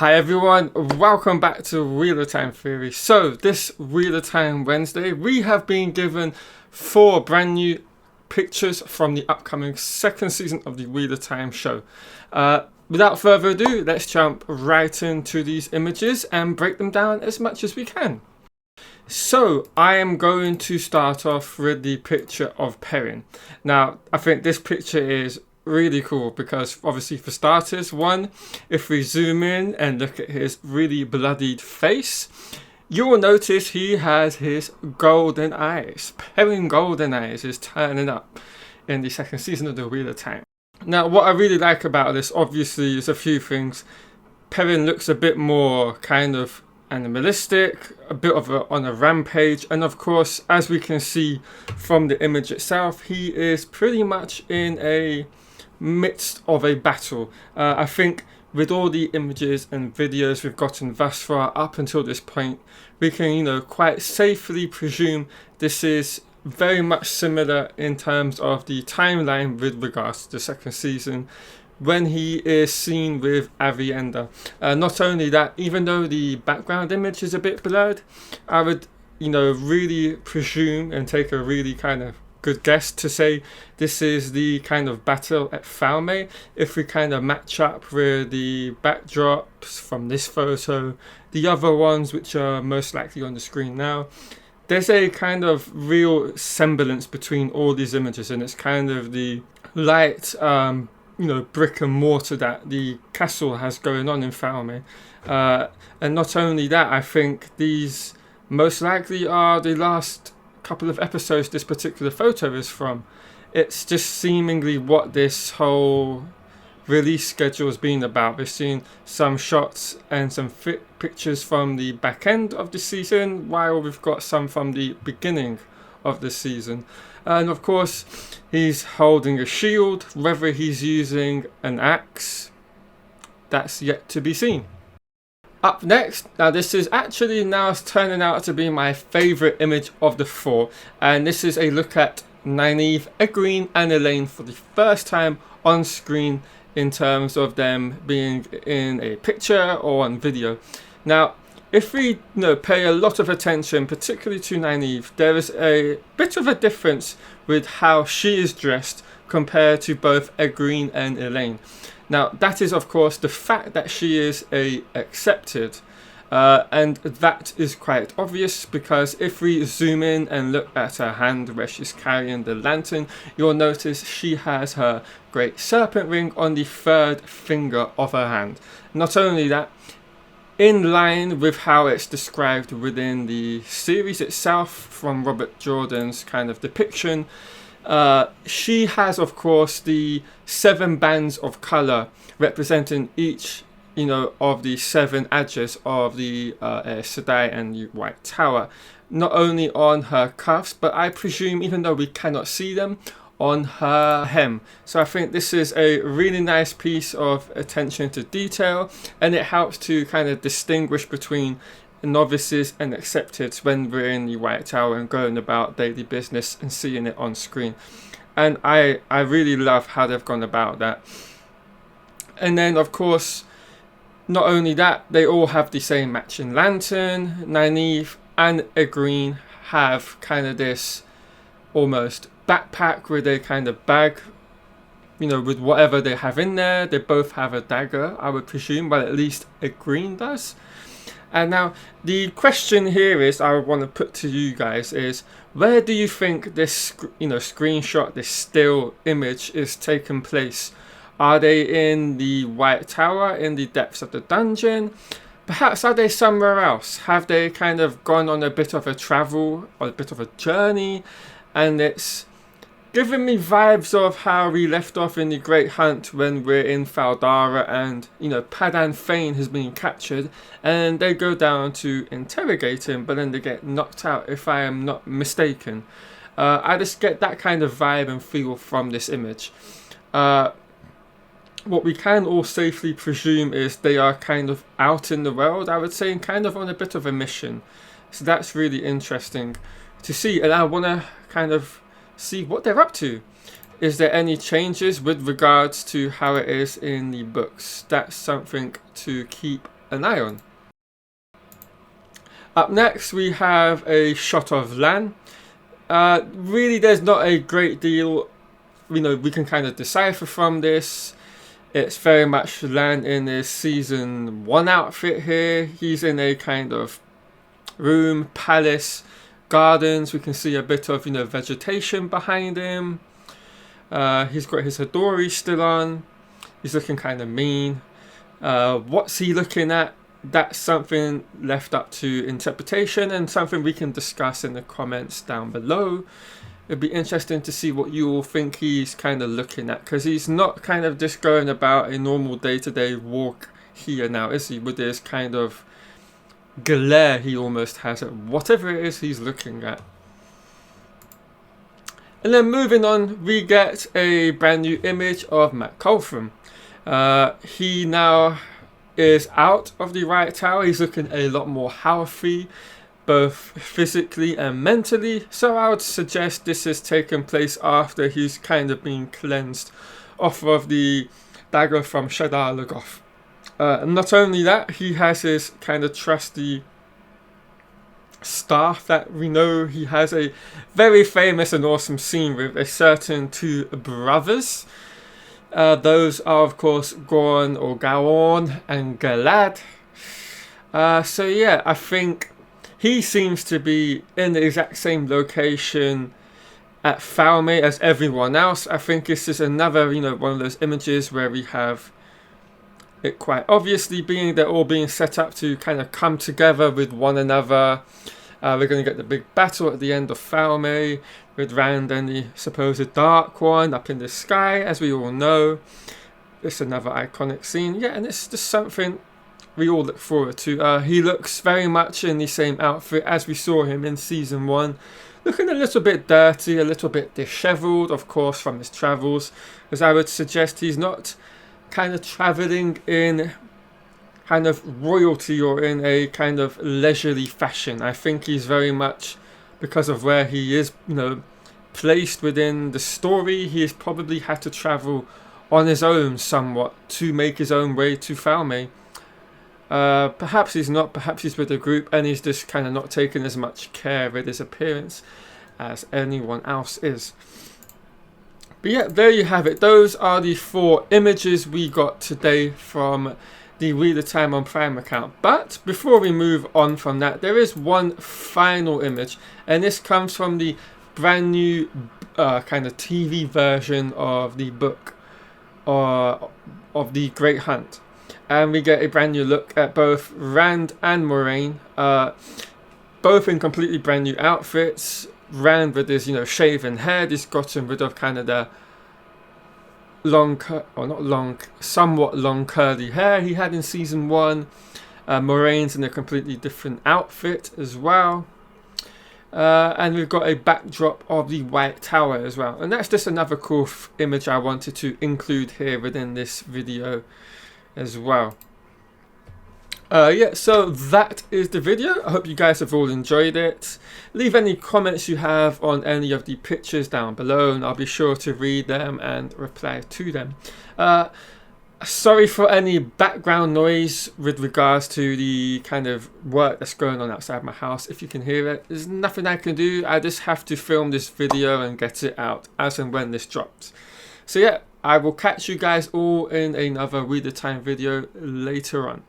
Hi everyone, welcome back to Wheel of Time Theory. So this Wheel of Time Wednesday, we have been given 4 brand new pictures from the upcoming second season of the Wheel of Time show. Without further ado, let's jump right into these images and break them down as much as we can. So I am going to start off with the picture of Perrin. Now I think this picture is really cool because obviously, for starters, one, if we zoom in and look at his really bloodied face, you will notice he has his golden eyes. Perrin Goldeneyes is turning up in the second season of the Wheel of Time. Now what I really like about this obviously is a few things. Perrin looks a bit more kind of animalistic, a bit of on a rampage, and of course, as we can see from the image itself, he is pretty much in a midst of a battle. I think with all the images and videos we've gotten thus far up until this point, we can quite safely presume this is very much similar in terms of the timeline with regards to the second season, when he is seen with Avienda. Not only that, even though the background image is a bit blurred, I would really presume and take a really kind of good guess to say this is the kind of battle at Falme. If we kind of match up with the backdrops from this photo, the other ones which are most likely on the screen now, there's a kind of real semblance between all these images, and it's kind of the light brick and mortar that the castle has going on in Falme. And not only that, I think these most likely are the last couple of episodes this particular photo is from. It's just seemingly what this whole release schedule has been about. We've seen some shots and some pictures from the back end of the season, while we've got some from the beginning of the season. And of course, he's holding a shield. Whether he's using an axe, that's yet to be seen. Up next, now this is actually now turning out to be my favourite image of the 4, and this is a look at Nynaeve, Egwene and Elaine for the first time on screen in terms of them being in a picture or on video. Now, if we pay a lot of attention, particularly to Nynaeve, there is a bit of a difference with how she is dressed compared to both Egwene and Elaine. Now, that is, of course, the fact that she is a accepted, and that is quite obvious because if we zoom in and look at her hand where she's carrying the lantern, you'll notice she has her great serpent ring on the 3rd finger of her hand. Not only that, in line with how it's described within the series itself from Robert Jordan's kind of depiction, she has, of course, the 7 bands of colour representing each, of the 7 edges of the Aes Sedai and the White Tower. Not only on her cuffs, but I presume, even though we cannot see them, on her hem. So I think this is a really nice piece of attention to detail, and it helps to kind of distinguish between novices and accepted when we're in the White Tower and going about daily business and seeing it on screen. And I really love how they've gone about that. And then, of course, not only that, they all have the same matching lantern. Nynaeve and Egwene have kind of this almost backpack with a kind of bag, with whatever they have in there. They both have a dagger, I would presume, well, at least Egwene does. And now the question here is, I want to put to you guys, is where do you think this screenshot, this still image is taking place? Are they in the White Tower, in the depths of the dungeon? Perhaps are they somewhere else? Have they kind of gone on a bit of a travel or a bit of a journey? And it's giving me vibes of how we left off in the Great Hunt when we're in Faldara and, Padan Fain has been captured and they go down to interrogate him, but then they get knocked out, if I am not mistaken. I just get that kind of vibe and feel from this image. What we can all safely presume is they are kind of out in the world, I would say, and kind of on a bit of a mission. So that's really interesting to see, and I want to kind of see what they're up to. Is there any changes with regards to how it is in the books? That's something to keep an eye on. Up next we have a shot of Lan. Really there's not a great deal we can kind of decipher from this. It's very much Lan in his season 1 outfit here. He's in a kind of room, palace, gardens. We can see a bit of vegetation behind him. He's got his Hadori still on. He's looking kind of mean. What's he looking at? That's something left up to interpretation and something we can discuss in the comments down below. It'd be interesting to see what you all think he's kind of looking at, because he's not kind of just going about a normal day-to-day walk here now, is he? With this kind of glare he almost has at whatever it is he's looking at. And then moving on, we get a brand new image of Matt Colfram. He now is out of the right tower. He's looking a lot more healthy, both physically and mentally. So I would suggest this has taken place after he's kind of been cleansed off of the dagger from Shadar Logoth. Not only that, he has his kind of trusty staff that we know he has a very famous and awesome scene with a certain 2 brothers. Those are of course Gorn or Gaorn and Galad. So yeah, I think he seems to be in the exact same location at Falme as everyone else. I think this is another, one of those images where we have it quite obviously being they're all being set up to kind of come together with one another. We're going to get the big battle at the end of Falme with Rand and the supposed Dark One up in the sky, as we all know. It's another iconic scene. Yeah, and it's just something we all look forward to. He looks very much in the same outfit as we saw him in season 1. Looking a little bit dirty, a little bit disheveled, of course, from his travels. As I would suggest he's not kind of traveling in kind of royalty or in a kind of leisurely fashion. I think he's very much, because of where he is, placed within the story, he has probably had to travel on his own somewhat to make his own way to Falme. Perhaps he's not, perhaps he's with a group and he's just kind of not taking as much care with his appearance as anyone else is. But yeah, there you have it. Those are the 4 images we got today from the Wheel of Time on Prime account. But before we move on from that, there is one final image, and this comes from the brand new kind of TV version of the book of the Great Hunt. And we get a brand new look at both Rand and Moiraine, both in completely brand new outfits. Rand with his shaven head, he's gotten rid of kind of the somewhat long curly hair he had in season 1. Moraine's in a completely different outfit as well. And we've got a backdrop of the White Tower as well. And that's just another cool image I wanted to include here within this video as well. Yeah, so that is the video. I hope you guys have all enjoyed it. Leave any comments you have on any of the pictures down below and I'll be sure to read them and reply to them. Sorry for any background noise with regards to the kind of work that's going on outside my house. If you can hear it, there's nothing I can do. I just have to film this video and get it out as and when this drops. So yeah, I will catch you guys all in another Wheel of Time video later on.